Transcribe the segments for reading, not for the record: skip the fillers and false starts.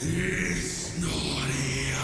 It's not here.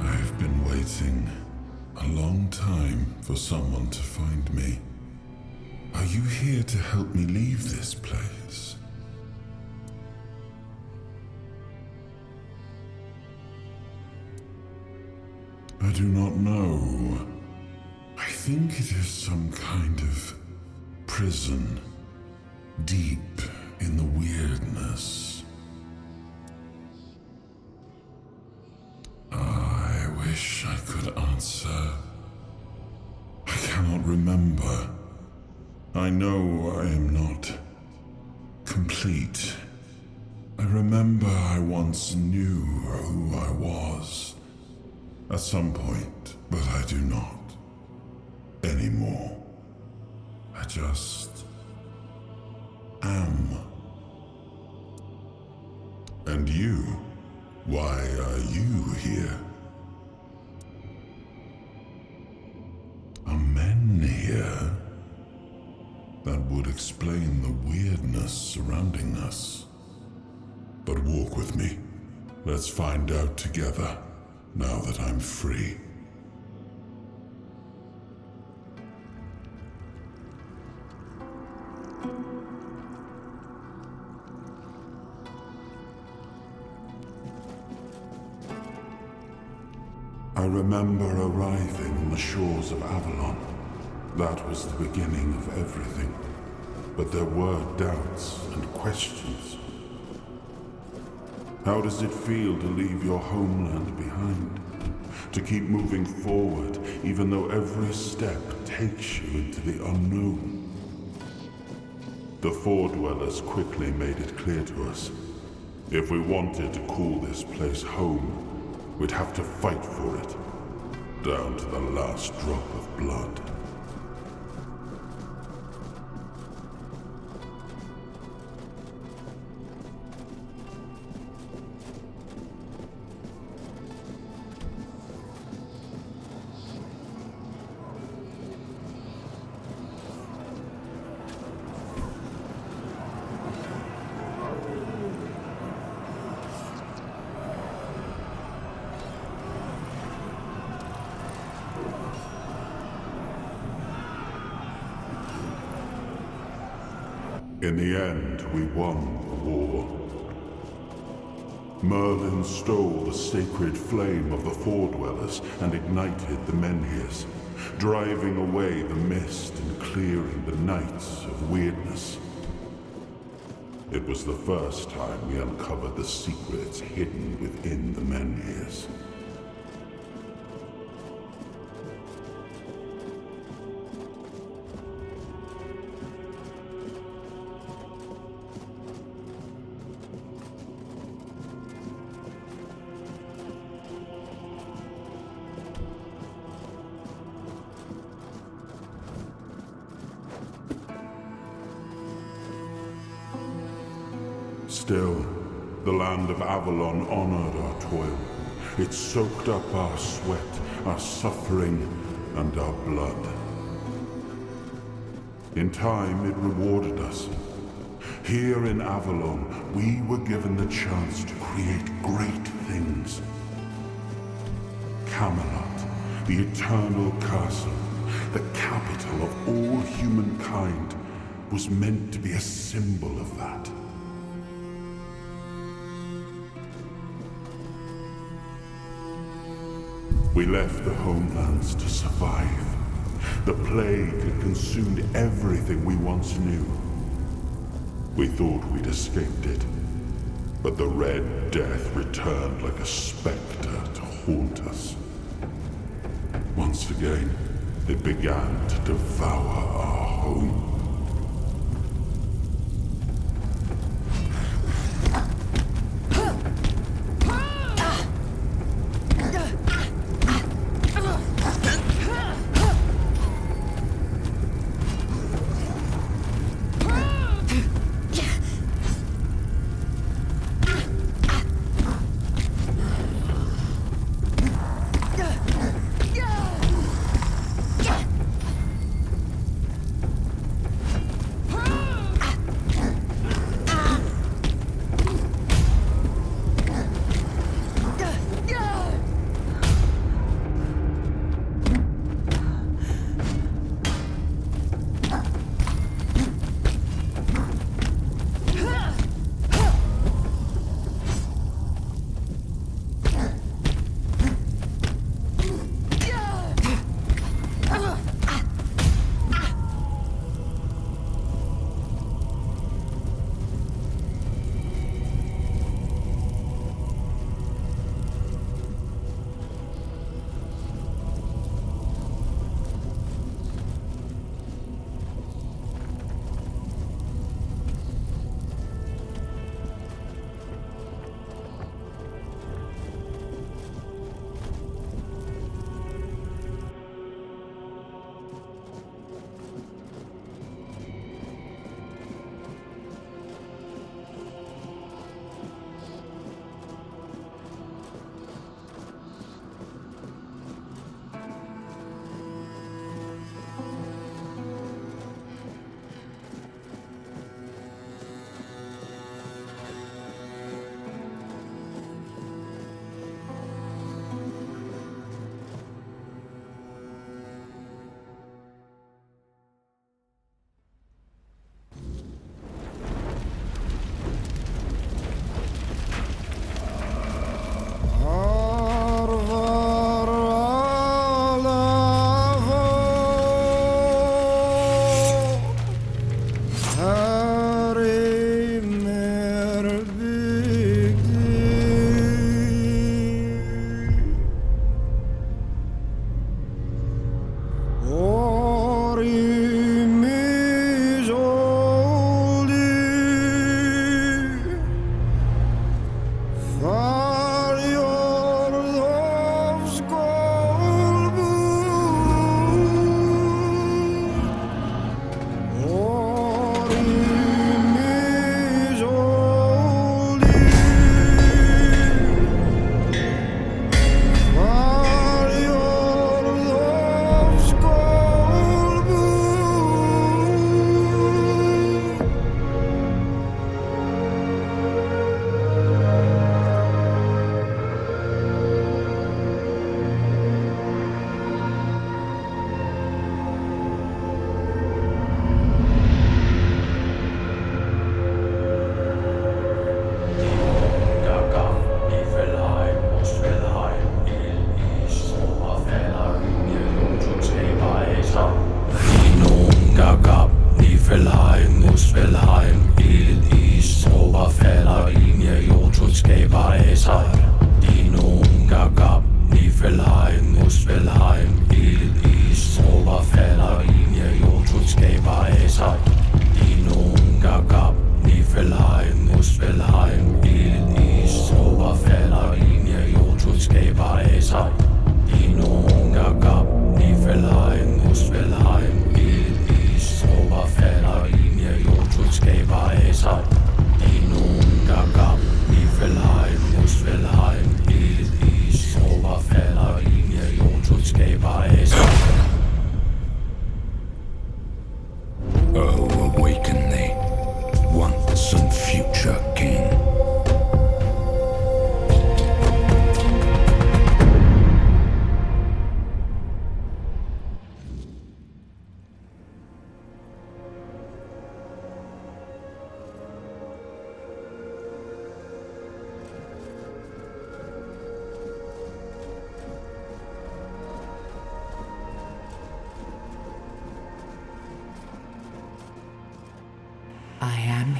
I've been waiting a long time for someone to find me. Are you here to help me leave this place? I do not know. I think it is some kind of prison, deep in the weirdness. I wish I could answer. I cannot remember. I know I am not complete. I remember I once knew who I was. At some point, but I do not anymore. I just am. And you? Why are you here? Are men here? That would explain the weirdness surrounding us. But walk with me. Let's find out together. Now that I'm free. I remember arriving on the shores of Avalon. That was the beginning of everything. But there were doubts and questions. How does it feel to leave your homeland behind? To keep moving forward, even though every step takes you into the unknown? The Four Dwellers quickly made it clear to us. If we wanted to call this place home, we'd have to fight for it, down to the last drop of blood. In the end, we won the war. Merlin stole the sacred flame of the Four Dwellers and ignited the menhirs, driving away the mist and clearing the nights of weirdness. It was the first time we uncovered the secrets hidden within the menhirs. Still, the land of Avalon honored our toil. It soaked up our sweat, our suffering, and our blood. In time, it rewarded us. Here in Avalon, we were given the chance to create great things. Camelot, the eternal castle, the capital of all humankind, was meant to be a symbol of that. We left the homelands to survive. The plague had consumed everything we once knew. We thought we'd escaped it, but the Red Death returned like a specter to haunt us. Once again, it began to devour our home.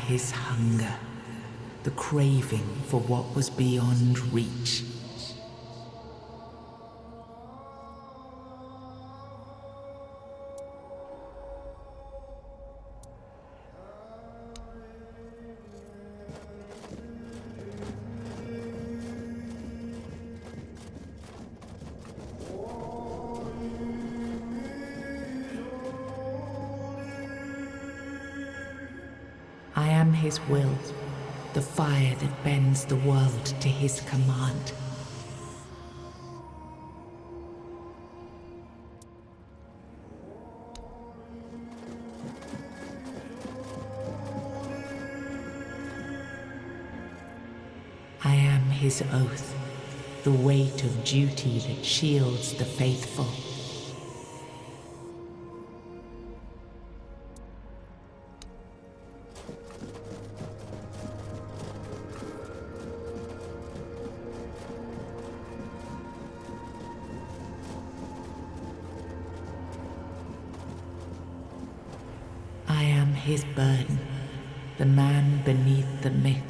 his hunger, the craving for what was beyond reach. I am his will, the fire that bends the world to his command. I am his oath, the weight of duty that shields the faithful. I am his burden, the man beneath the myth.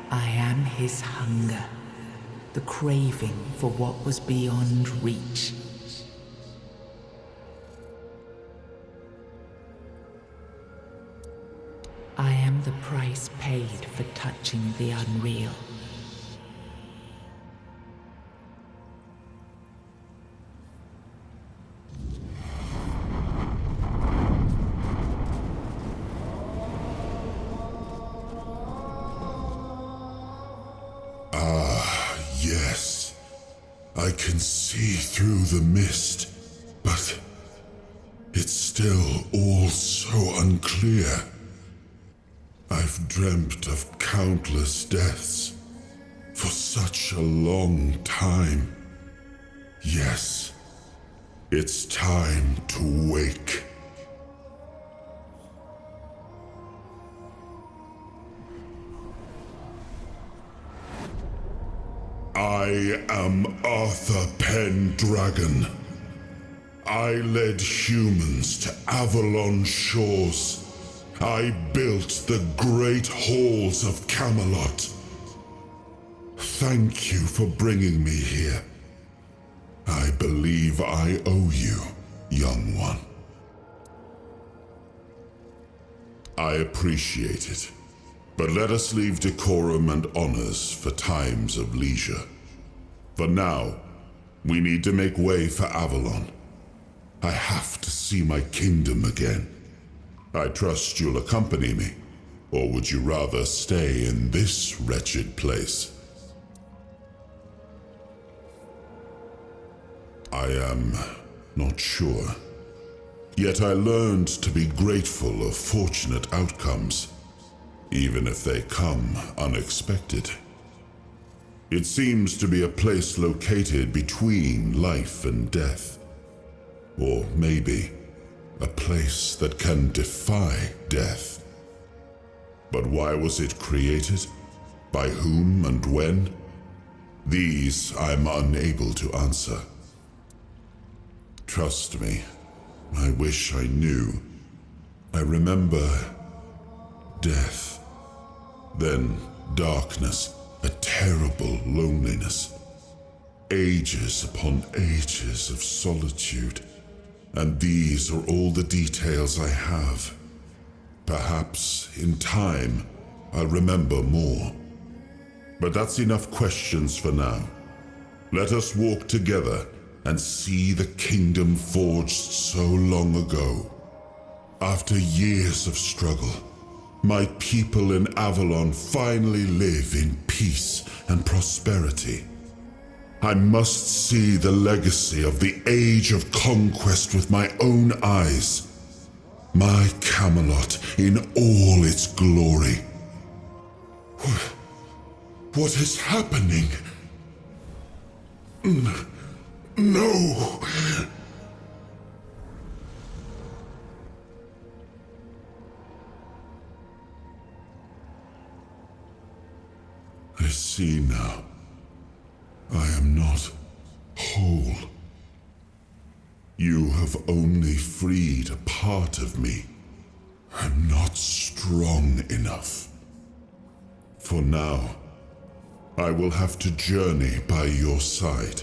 I am his hunger, the craving for what was beyond reach. I am the price paid for touching the unreal. Yes, I can see through the mist, but it's still all so unclear. I've dreamt of countless deaths for such a long time. Yes, it's time to wake. I am Arthur Pendragon. I led humans to Avalon shores. I built the great halls of Camelot. Thank you for bringing me here. I believe I owe you, young one. I appreciate it. But let us leave decorum and honors for times of leisure. For now, we need to make way for Avalon. I have to see my kingdom again. I trust you'll accompany me, or would you rather stay in this wretched place? I am not sure. Yet I learned to be grateful of fortunate outcomes, even if they come unexpected. It seems to be a place located between life and death. Or maybe a place that can defy death. But why was it created? By whom and when? These I'm unable to answer. Trust me, I wish I knew. I remember death. Then darkness, a terrible loneliness. Ages upon ages of solitude. And these are all the details I have. Perhaps, in time, I'll remember more. But that's enough questions for now. Let us walk together and see the kingdom forged so long ago. After years of struggle, my people in Avalon finally live in peace and prosperity. I must see the legacy of the Age of Conquest with my own eyes. My Camelot in all its glory. What is happening? No! see now. I am not whole. You have only freed a part of me. I'm not strong enough. For now, I will have to journey by your side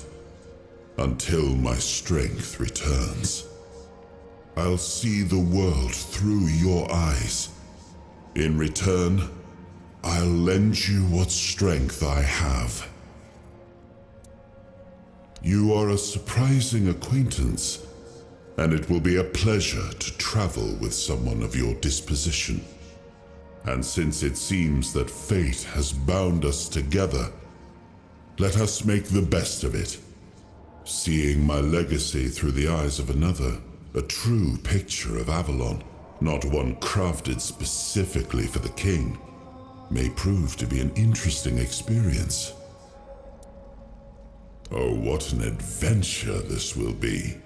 until my strength returns. I'll see the world through your eyes. In return, I'll lend you what strength I have. You are a surprising acquaintance, and it will be a pleasure to travel with someone of your disposition. And since it seems that fate has bound us together, let us make the best of it. Seeing my legacy through the eyes of another, a true picture of Avalon, not one crafted specifically for the king, may prove to be an interesting experience. Oh, what an adventure this will be.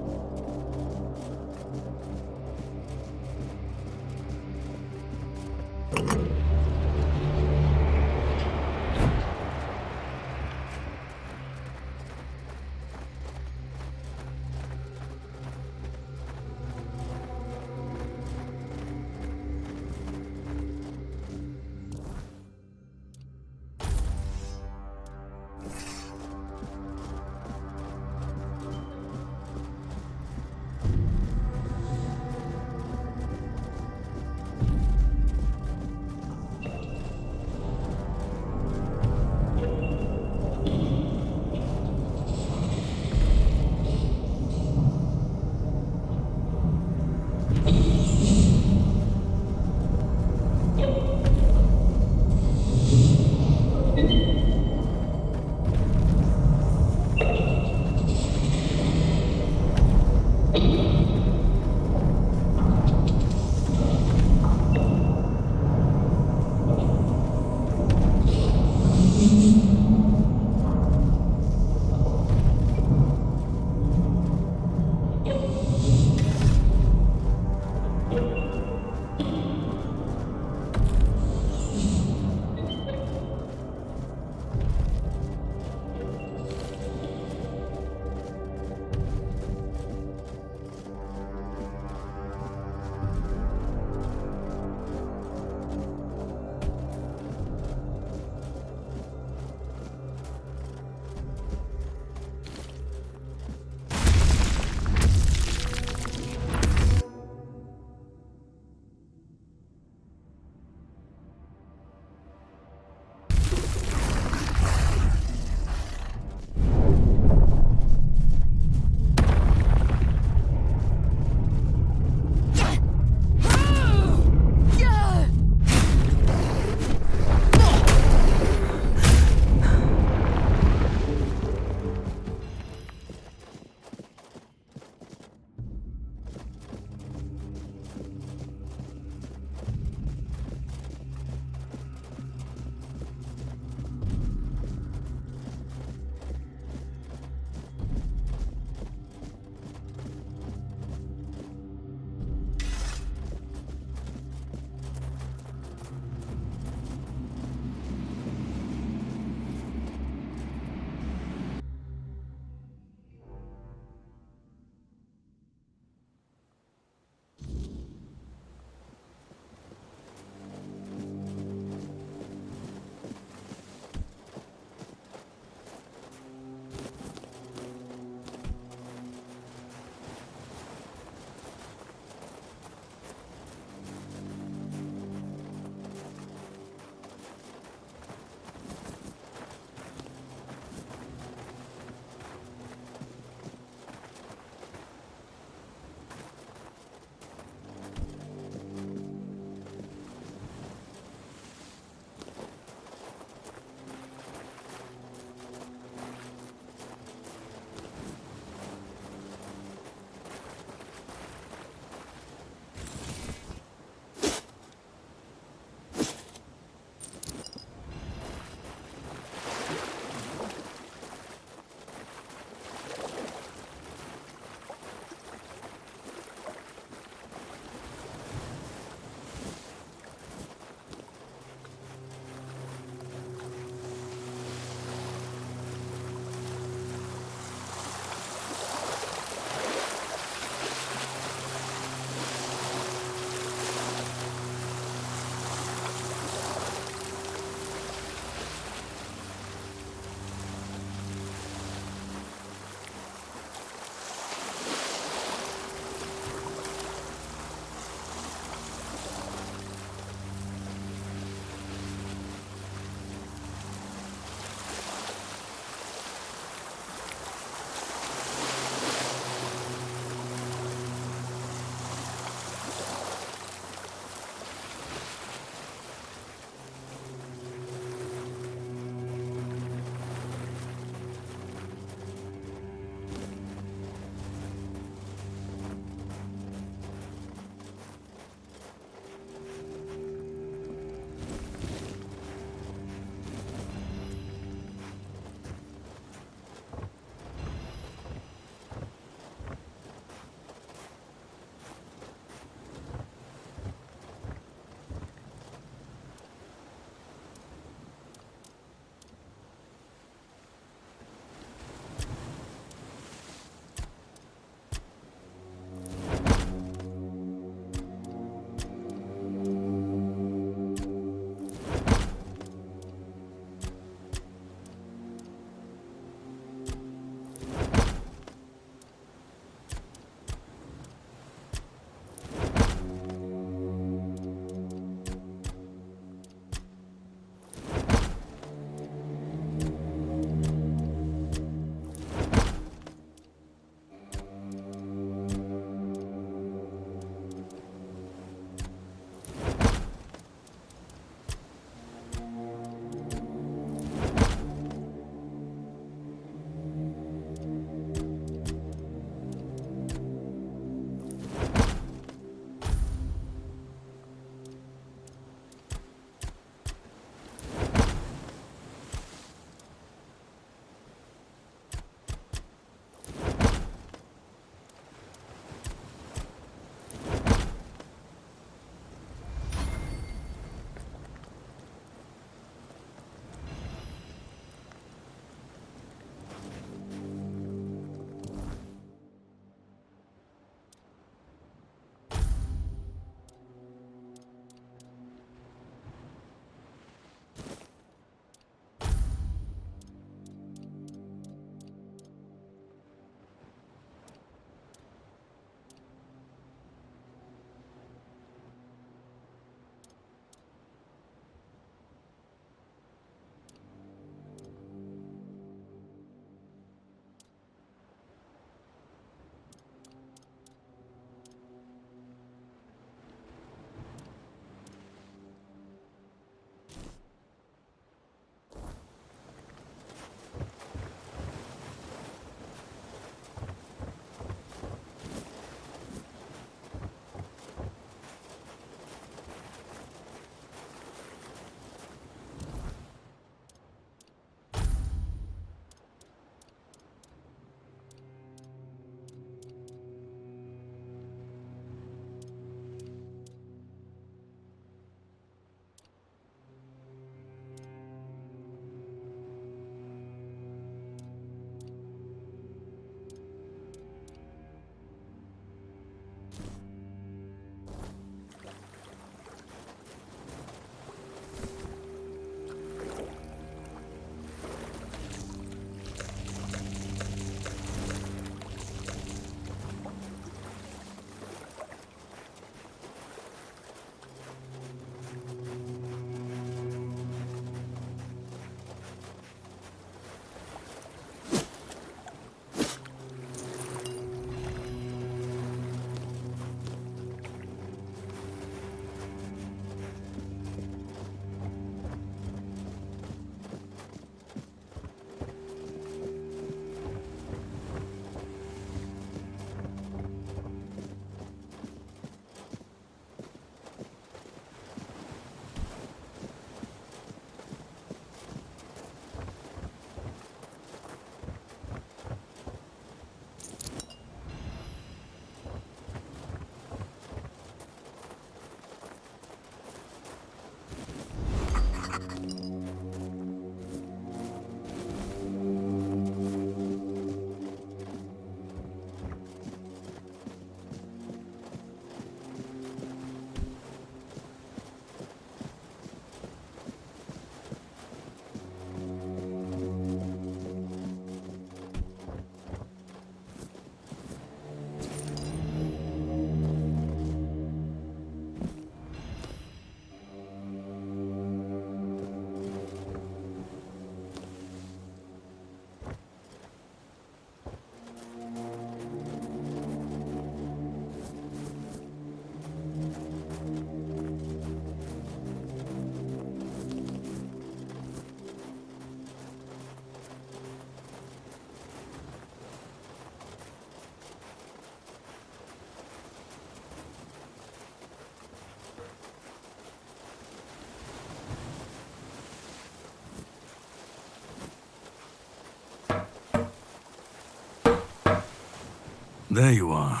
There you are.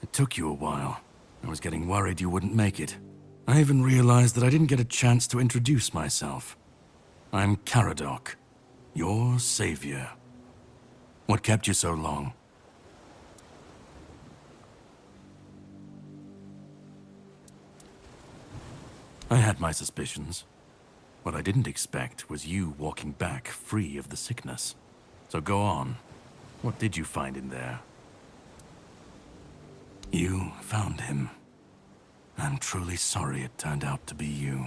It took you a while. I was getting worried you wouldn't make it. I even realized that I didn't get a chance to introduce myself. I'm Caradoc, your savior. What kept you so long? I had my suspicions. What I didn't expect was you walking back free of the sickness. So go on. What did you find in there? You found him. I'm truly sorry it turned out to be you.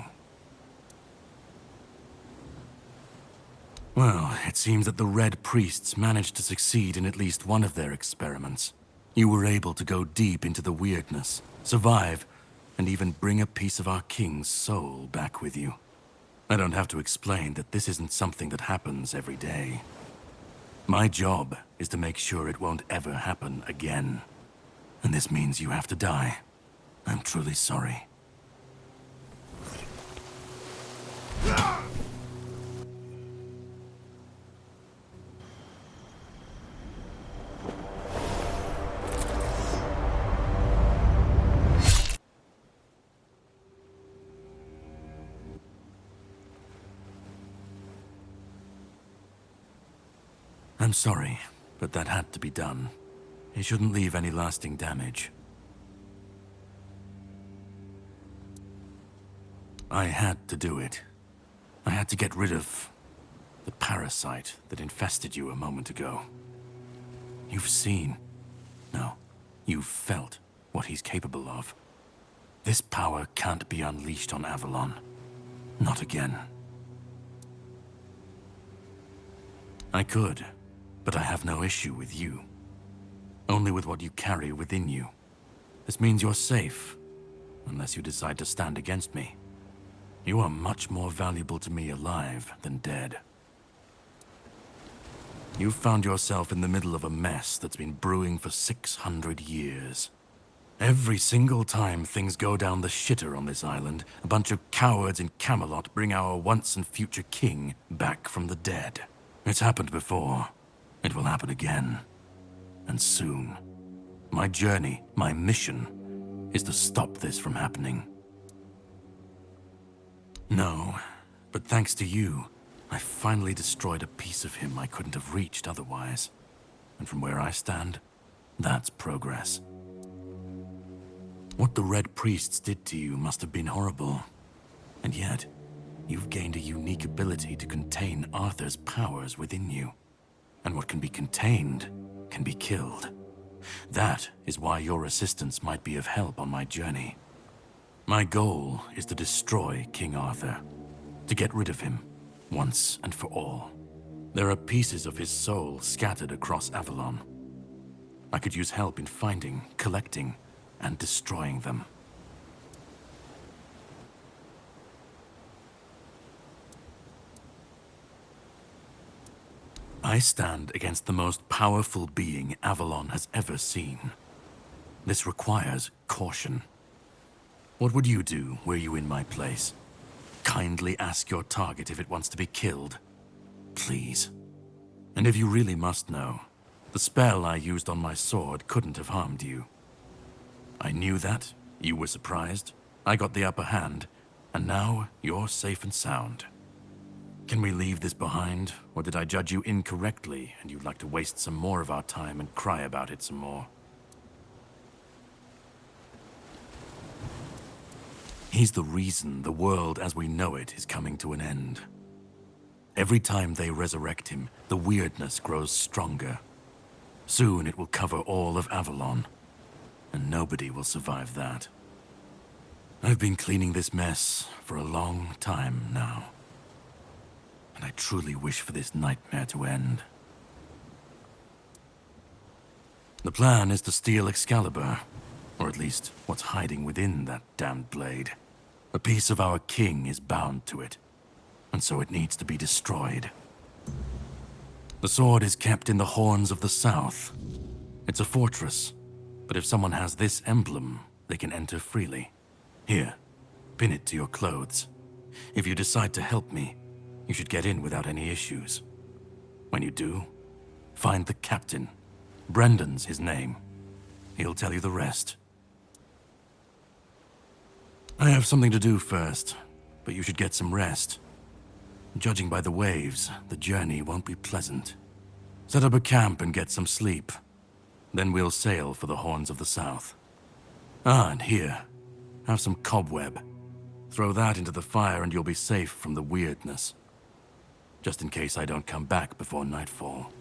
Well, it seems that the Red Priests managed to succeed in at least one of their experiments. You were able to go deep into the weirdness, survive, and even bring a piece of our king's soul back with you. I don't have to explain that this isn't something that happens every day. My job is to make sure it won't ever happen again. And this means you have to die. I'm truly sorry. I'm sorry, but that had to be done. It shouldn't leave any lasting damage. I had to do it. I had to get rid of the parasite that infested you a moment ago. You've seen, no, you've felt what he's capable of. This power can't be unleashed on Avalon. Not again. I could, but I have no issue with you. Only with what you carry within you. This means you're safe, unless you decide to stand against me. You are much more valuable to me alive than dead. You've found yourself in the middle of a mess that's been brewing for 600 years. Every single time things go down the shitter on this island, a bunch of cowards in Camelot bring our once and future king back from the dead. It's happened before. It will happen again. And soon. My journey, my mission, is to stop this from happening. No, but thanks to you, I finally destroyed a piece of him I couldn't have reached otherwise. And from where I stand, that's progress. What the Red Priests did to you must have been horrible. And yet, you've gained a unique ability to contain Arthur's powers within you. And what can be contained can be killed. That is why your assistance might be of help on my journey. My goal is to destroy King Arthur, to get rid of him, once and for all. There are pieces of his soul scattered across Avalon. I could use help in finding, collecting, and destroying them. I stand against the most powerful being Avalon has ever seen. This requires caution. What would you do were you in my place? Kindly ask your target if it wants to be killed. Please. And if you really must know, the spell I used on my sword couldn't have harmed you. I knew that, you were surprised, I got the upper hand, and now you're safe and sound. Can we leave this behind, or did I judge you incorrectly and you'd like to waste some more of our time and cry about it some more? He's the reason the world as we know it is coming to an end. Every time they resurrect him, the weirdness grows stronger. Soon it will cover all of Avalon, and nobody will survive that. I've been cleaning this mess for a long time now. And I truly wish for this nightmare to end. The plan is to steal Excalibur, or at least what's hiding within that damned blade. A piece of our king is bound to it, and so it needs to be destroyed. The sword is kept in the Horns of the South. It's a fortress, but if someone has this emblem, they can enter freely. Here, pin it to your clothes. If you decide to help me, you should get in without any issues. When you do, find the captain. Brendan's his name. He'll tell you the rest. I have something to do first, but you should get some rest. Judging by the waves, the journey won't be pleasant. Set up a camp and get some sleep. Then we'll sail for the Horns of the South. Ah, and here, have some cobweb. Throw that into the fire and you'll be safe from the weirdness. Just in case I don't come back before nightfall.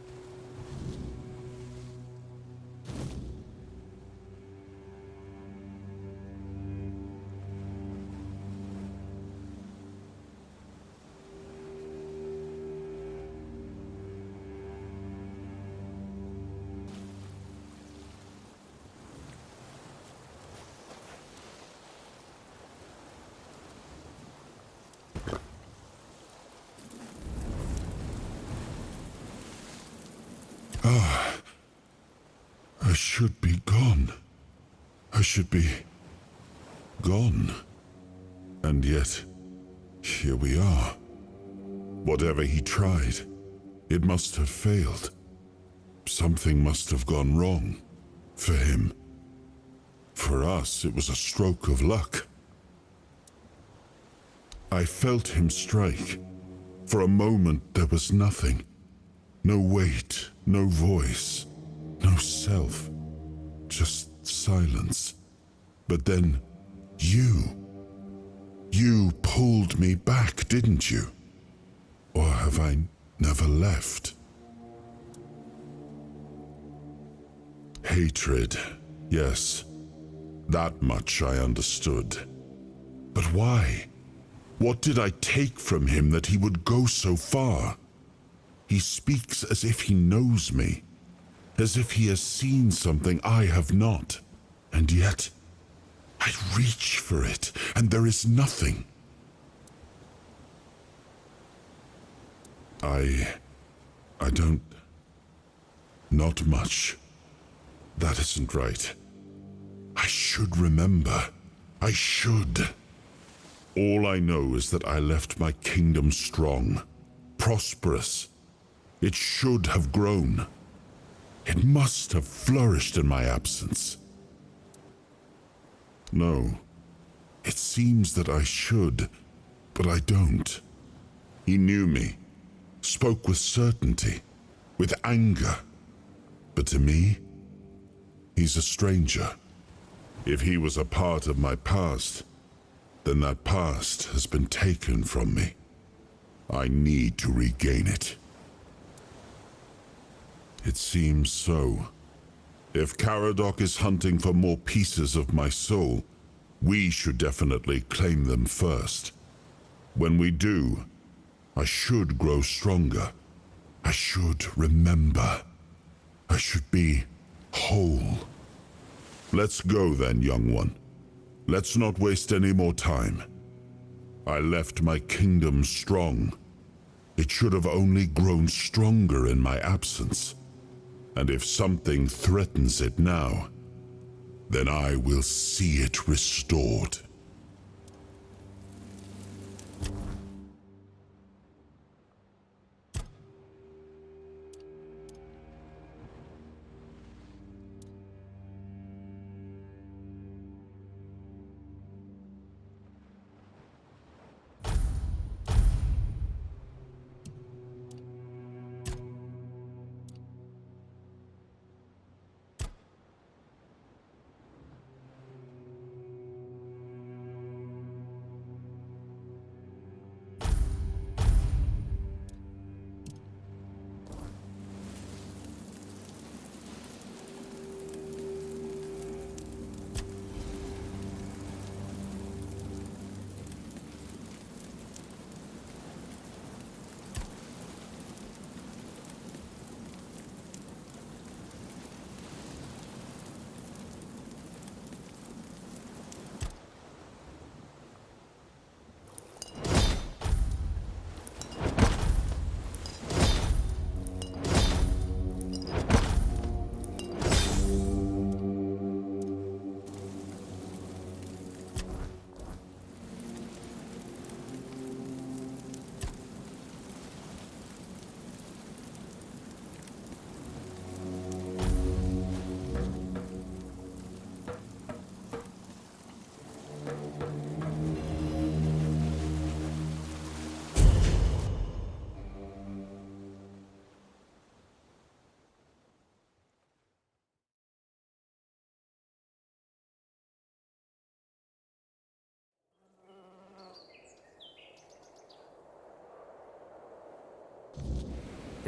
I should be gone. I should be gone. And yet, here we are. Whatever he tried, it must have failed. Something must have gone wrong. For him. For us, it was a stroke of luck. I felt him strike. For a moment, there was nothing. No weight, no voice, no self. Just silence. But then, you pulled me back, didn't you? Or have I never left? Hatred, yes. That much I understood. But why? What did I take from him that he would go so far? He speaks as if he knows me, as if he has seen something I have not. And yet, I reach for it, and there is nothing. I don't... Not much. That isn't right. I should remember. I should. All I know is that I left my kingdom strong, prosperous. It should have grown. It must have flourished in my absence. No. It seems that I should, but I don't. He knew me, spoke with certainty, with anger. But to me, he's a stranger. If he was a part of my past, then that past has been taken from me. I need to regain it. It seems so. If Caradoc is hunting for more pieces of my soul, we should definitely claim them first. When we do, I should grow stronger. I should remember. I should be whole. Let's go then, young one. Let's not waste any more time. I left my kingdom strong. It should have only grown stronger in my absence. And if something threatens it now, then I will see it restored.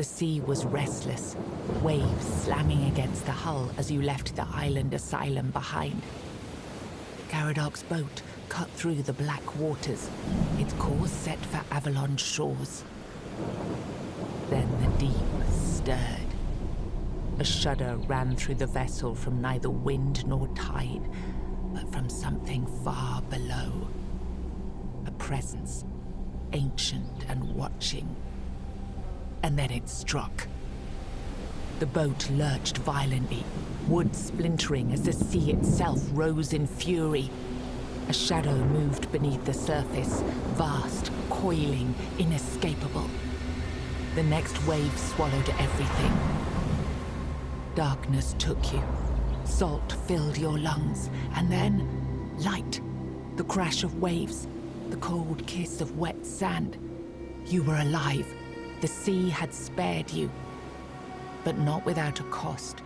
The sea was restless, waves slamming against the hull as you left the island asylum behind. Caradoc's boat cut through the black waters, its course set for Avalon's shores. Then the deep stirred. A shudder ran through the vessel from neither wind nor tide, but from something far below. A presence, ancient and watching. And then it struck. The boat lurched violently, wood splintering as the sea itself rose in fury. A shadow moved beneath the surface, vast, coiling, inescapable. The next wave swallowed everything. Darkness took you. Salt filled your lungs, and then light. The crash of waves, the cold kiss of wet sand. You were alive. The sea had spared you, but not without a cost.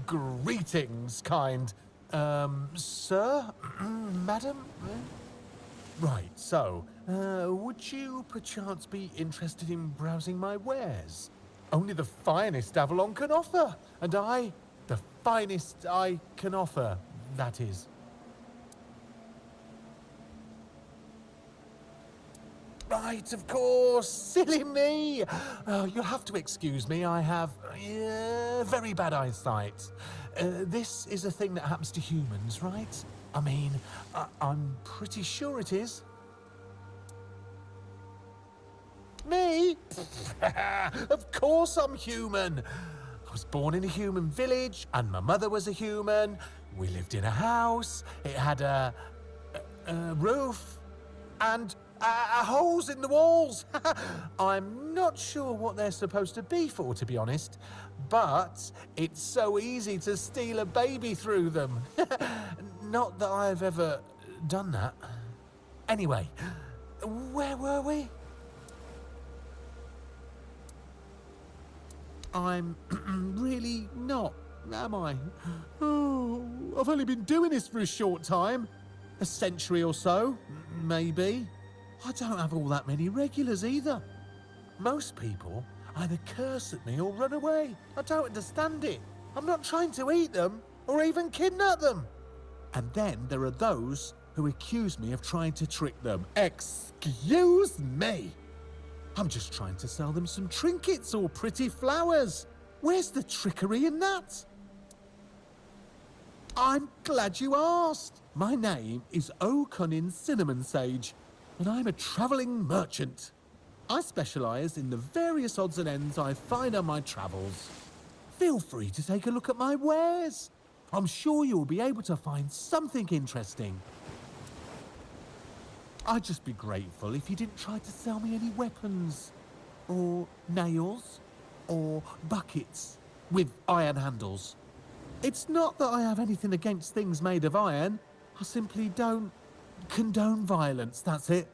Greetings, kind, sir? Madam? Right, so, would you perchance be interested in browsing my wares? Only the finest Avalon can offer, and the finest I can offer, that is. Right, of course. Silly me. Oh, you'll have to excuse me. I have very bad eyesight. This is a thing that happens to humans, right? I mean, I'm pretty sure it is. Me? Of course I'm human. I was born in a human village, and my mother was a human. We lived in a house. It had a roof and holes in the walls. I'm not sure what they're supposed to be for, to be honest, but it's so easy to steal a baby through them. Not that I've ever done that. Anyway, where were we? I'm really not, am I? Oh, I've only been doing this for a short time. A century or so, maybe. I don't have all that many regulars either. Most people either curse at me or run away. I don't understand it. I'm not trying to eat them or even kidnap them. And then there are those who accuse me of trying to trick them. Excuse me! I'm just trying to sell them some trinkets or pretty flowers. Where's the trickery in that? I'm glad you asked. My name is O'Cunnin Cinnamon Sage, and I'm a travelling merchant. I specialise in the various odds and ends I find on my travels. Feel free to take a look at my wares. I'm sure you'll be able to find something interesting. I'd just be grateful if you didn't try to sell me any weapons, or nails, or buckets with iron handles. It's not that I have anything against things made of iron. I simply don't condone violence, that's it.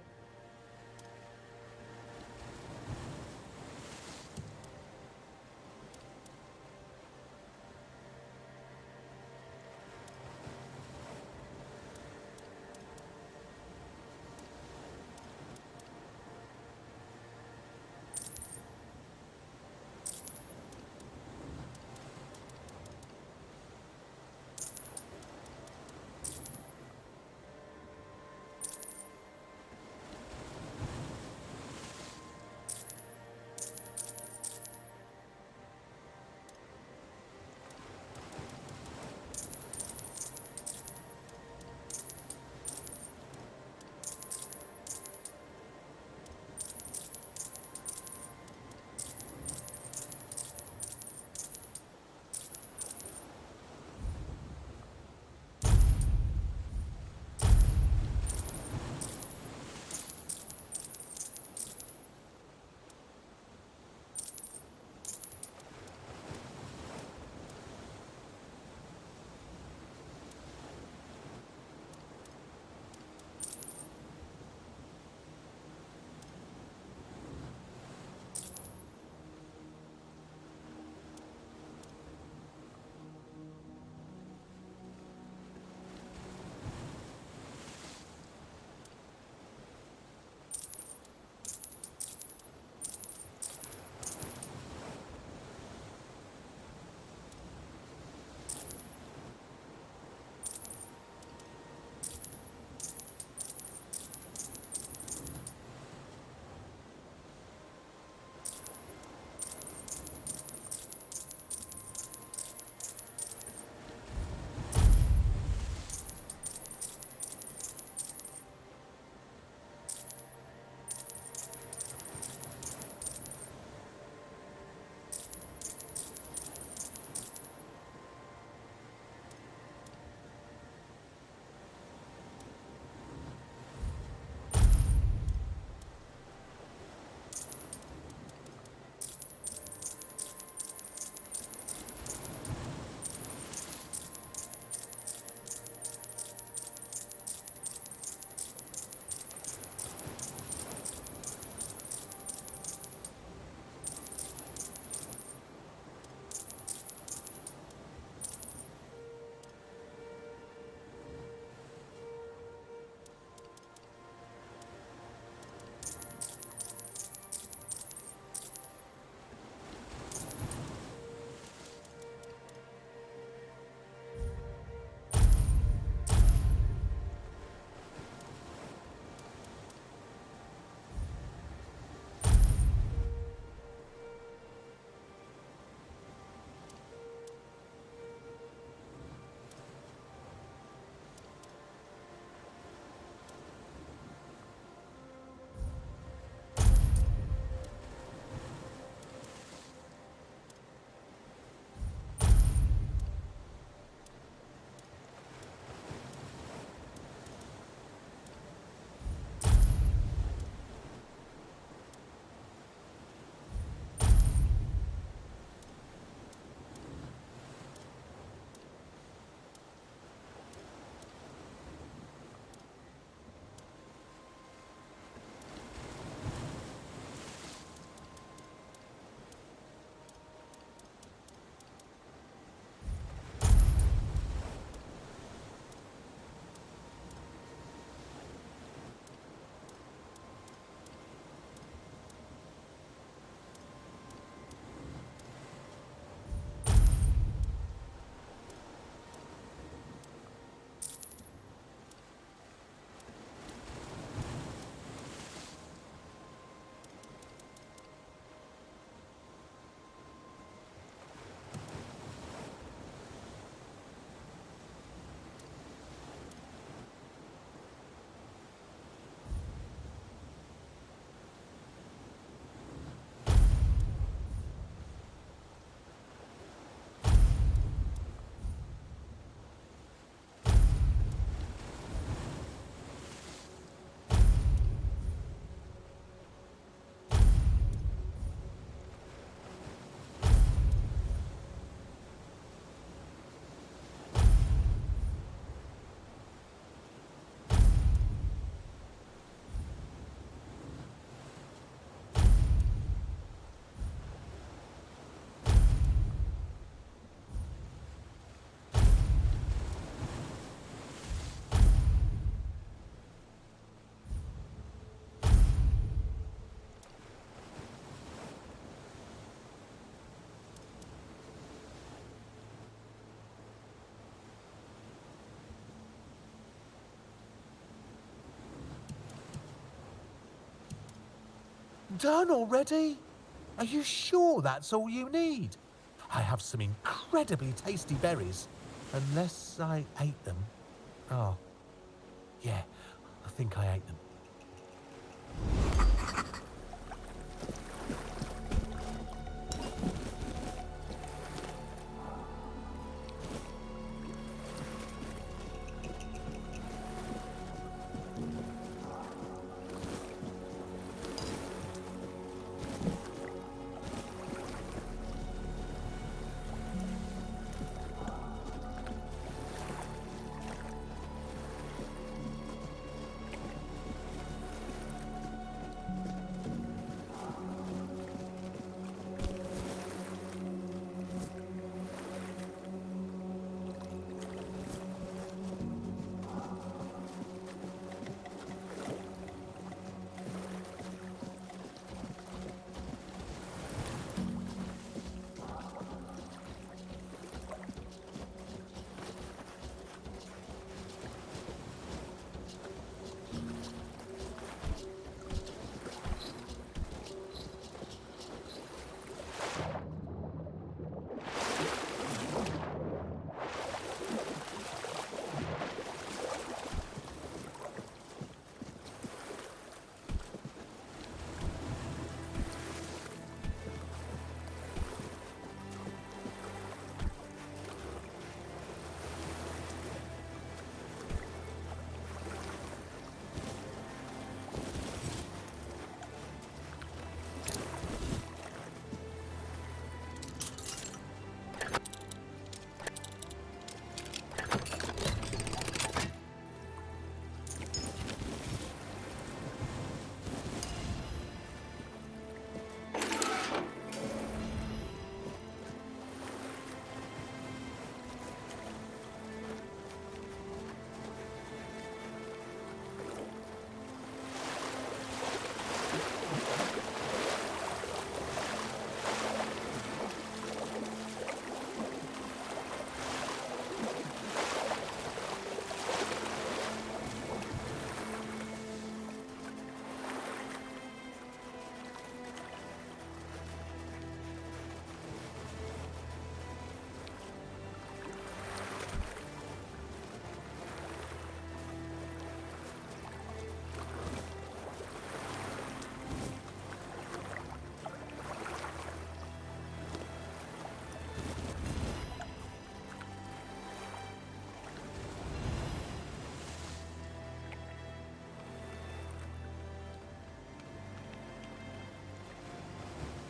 Done already? Are you sure that's all you need? I have some incredibly tasty berries. Unless I ate them. Oh, yeah, I think I ate them.